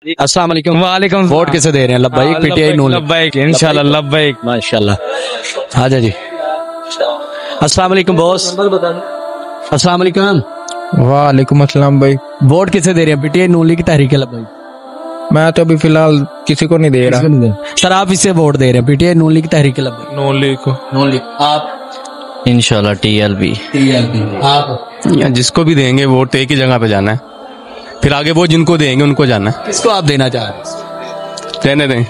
अस्सलाम वालेकुम। वालेकुम। वोट किसे दे रहे हैं? लब्बाइक, पीटीआई, नून लीग? लब्बाइक इंशाल्लाह, लब्बाइक माशाल्लाह। आजा जी। अस्सलाम वालेकुम बॉस। अस्सलाम वालेकुम। वालेकुम अस्सलाम भाई। वोट किसे दे रहे हैं? पीटीआई, नून लीग, तहरीक लब्बाइक? मैं तो अभी फिलहाल किसी को नहीं दे रहा। सर आप इसे वोट दे रहे हैं? पीटीआई, नून लीग, तहरीक लब्बाइक? नून लीग को। नून लीग। आप? इंशाल्लाह टीएलपी। टीएलपी। आप? जिसको भी देंगे वोट एक ही जगह पे जाना है, फिर आगे वो जिनको देंगे उनको जाना है। किसको आप देना चाह रहे हैं? रहने दें,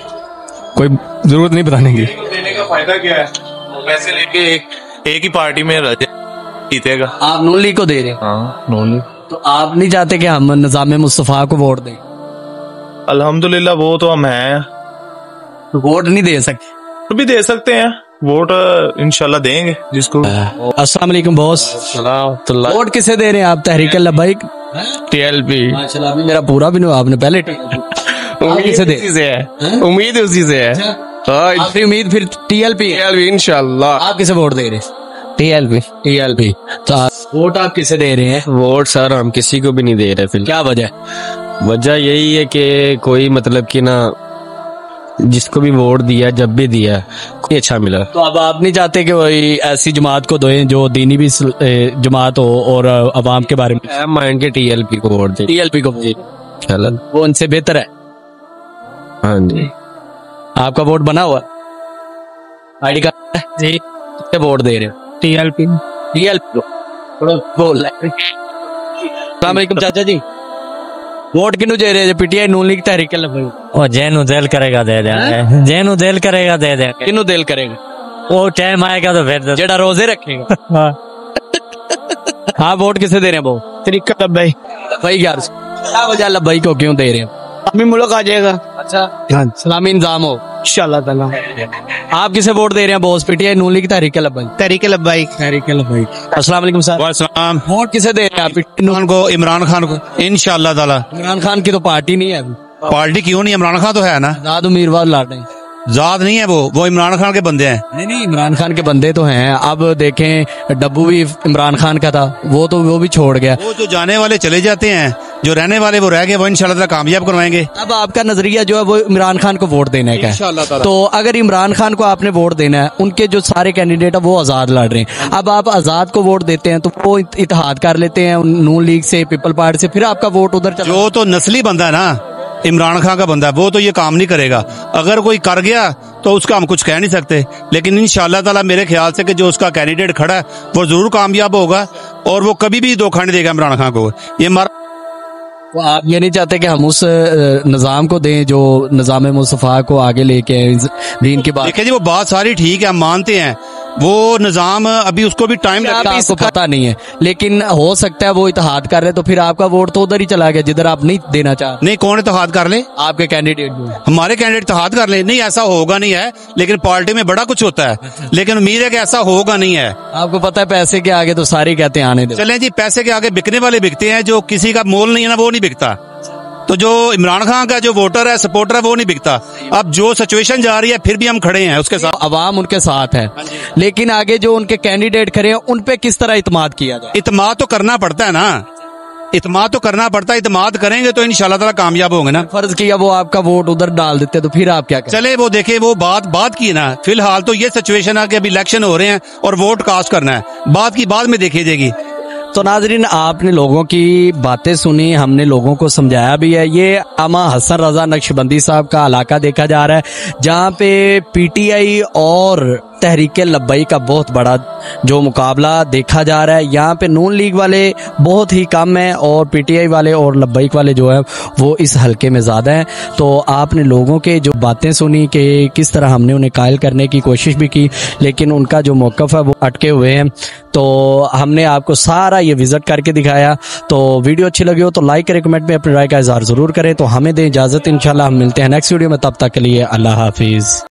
कोई जरूरत नहीं बताने की। देने का फायदा क्या है? पैसे लेके एक ही पार्टी में रह जाए, जीतेगा। आप नून लीग को दे रहे हैं? हाँ नून लीग। तो आप नहीं चाहते कि हम निजाम मुस्तफा को वोट दें? अल्हम्दुलिल्लाह वो तो हम हैं, तो वोट नहीं दे सकते? तो भी दे सकते हैं वोट, इंशाल्लाह देंगे जिसको। अस्सलाम वालेकुम बॉस। वोट किसे दे रहे हैं आप? तहरीक लब्बाइक, टीएलपी। माशाल्लाह। अभी मेरा पूरा भी नहीं हुआ, आपने पहले उम्मीद किसे दे? उसी से है, उम्मीद उसी से है। आपकी उम्मीद फिर टीएलपी? टीएलपी इंशाल्लाह। आप किसे वोट दे रहे हैं? टीएलपी। टीएलपी। तो वोट आप किसे दे रहे हैं? वोट सर हम किसी को भी नहीं दे रहे। फिर क्या वजह? वजह यही है कि कोई मतलब कि ना, जिसको भी वोट दिया जब भी दिया कोई अच्छा मिला। तो अब आप नहीं चाहते कि वही ऐसी जमात को दें जो दीनी भी जमात हो और अवाम के बारे में? माइंड के टीएलपी को वोट दे। टीएलपी को? चलो वो उनसे बेहतर है। हाँ जी। आपका वोट बना हुआ? आईडी कार्ड जी? किससे वोट दे रहे हो? टीएलपी। टीएलपी को बोल रहे। अस्सलाम वालेकुम चाचा जी। वोट किन्नू दे रहे हैं? पीटीआई, नून लीग, तहरीक लब्बाइक? वो जैनू दिल करेगा दे देंगे, जैनू दिल करेगा दे देंगे। किन्नू दिल करेगा? वो टाइम आएगा तो फिर जेड़ा रोजे रखेगा। हाँ। हाँ वोट किसे दे रहे हैं? वो तरीका लब्बाइक। भाई यार क्या वजह लब्बाइक को क्यों दे रहे हैं? अभी मुल्क आ जाएगा। अच्छा सलामी इंतजाम हो इंशाल्लाह ताला। आप किसे वोट दे रहे हैं बॉस? पीटीआई, नून लीग, तहरीक लब्बाइक? तरीके लब्बाइक। तरीके लब्बाइक। अस्सलाम वालेकुम सर। वालेकुम। वोट किसे दे रहे हैं आप? इमरान को, इमरान खान को इंशाल्लाह ताला। इमरान खान की तो पार्टी नहीं है अभी। पार्टी क्यों नहीं? इमरान खान तो है ना। आजाद उम्मीदवार लड़ रहे हैं। जात नहीं है वो इमरान खान के बंदे हैं। नहीं इमरान खान के बंदे तो हैं। अब देखें डब्बू भी इमरान खान का था, वो भी छोड़ गया। वो जो जाने वाले चले जाते हैं, जो रहने वाले वो रह गए, वो इंशाल्लाह ताला कामयाब करवाएंगे। अब आपका नजरिया जो है वो इमरान खान को वोट देने का है। तो अगर इमरान खान को आपने वोट देना है, उनके जो सारे कैंडिडेट है वो आजाद लड़ रहे हैं। अब आप आजाद को वोट देते हैं तो वो इत्तेहाद कर लेते हैं नून लीग से, पीपल पार्टी से, फिर आपका वोट उधर चला। जो तो नस्ली बंदा है ना, इमरान खान का बंदा, वो तो ये काम नहीं करेगा। अगर कोई कर गया तो उसका हम कुछ कह नहीं सकते, लेकिन इंशाल्लाह ताला मेरे ख्याल से कि जो उसका कैंडिडेट खड़ा है वो जरूर कामयाब होगा और वो कभी भी धोखा नहीं देगा इमरान खान को। ये तो आप ये नहीं चाहते कि हम उस निज़ाम को दें जो निज़ाम मुस्तफा को आगे लेके दीन की बात? देखिए जी वो बात सारी ठीक है, हम मानते हैं वो निज़ाम अभी उसको भी टाइम लगता है। आपको पता नहीं है, लेकिन हो सकता है वो इत्तेहाद कर ले तो फिर आपका वोट तो उधर ही चला गया जिधर आप नहीं देना चाह। नहीं, कौन इत्तेहाद कर ले? आपके कैंडिडेट हमारे कैंडिडेट इत्तेहाद कर ले? नहीं, ऐसा होगा नहीं है, लेकिन पार्टी में बड़ा कुछ होता है, लेकिन उम्मीद है कि ऐसा होगा नहीं है। आपको पता है पैसे के आगे तो सारे कहते हैं आने दो। चलें जी, पैसे के आगे बिकने वाले बिकते हैं, जो किसी का मोल नहीं है ना वो नहीं बिकता। तो जो इमरान खान का जो वोटर है, सपोर्टर है, वो नहीं बिकता। अब जो सिचुएशन जा रही है फिर भी हम खड़े हैं उसके साथ, अवाम उनके साथ है, लेकिन आगे जो उनके कैंडिडेट खड़े हैं उन पे किस तरह इत्मीद किया जाए? इत्मीद तो करना पड़ता है ना, इत्मीद तो करना पड़ता है। इत्मीद करेंगे तो इंशाल्लाह ताला कामयाब होंगे ना। फर्ज किया वो आपका वोट उधर डाल देते तो फिर आप क्या करें? चले वो देखे, वो बात की ना। फिलहाल तो ये सिचुएशन है कि अभी इलेक्शन हो रहे हैं और वोट कास्ट करना है, बात की बाद में देखी जाएगी। तो नाजरीन आपने लोगों की बातें सुनी, हमने लोगों को समझाया भी है। ये आमा हसन रजा नक्शबंदी साहब का इलाका देखा जा रहा है जहाँ पे पीटीआई और तहरीक लब्बाई का बहुत बड़ा जो मुकाबला देखा जा रहा है। यहाँ पे नून लीग वाले बहुत ही कम हैं और पीटीआई वाले और लब्बाइक वाले जो है वो इस हलके में ज़्यादा हैं। तो आपने लोगों के जो बातें सुनी कि किस तरह हमने उन्हें कायल करने की कोशिश भी की, लेकिन उनका जो मौक़िफ़ है वो अटके हुए हैं। तो हमने आपको सारा ये विज़िट करके दिखाया। तो वीडियो अच्छी लगी हो तो लाइक करें, कमेंट में अपनी राय का इज़हार ज़रूर करें। तो हमें दें इजाज़त, इंशाल्लाह हम मिलते हैं नेक्स्ट वीडियो में, तब तक के लिए अल्लाह हाफिज़।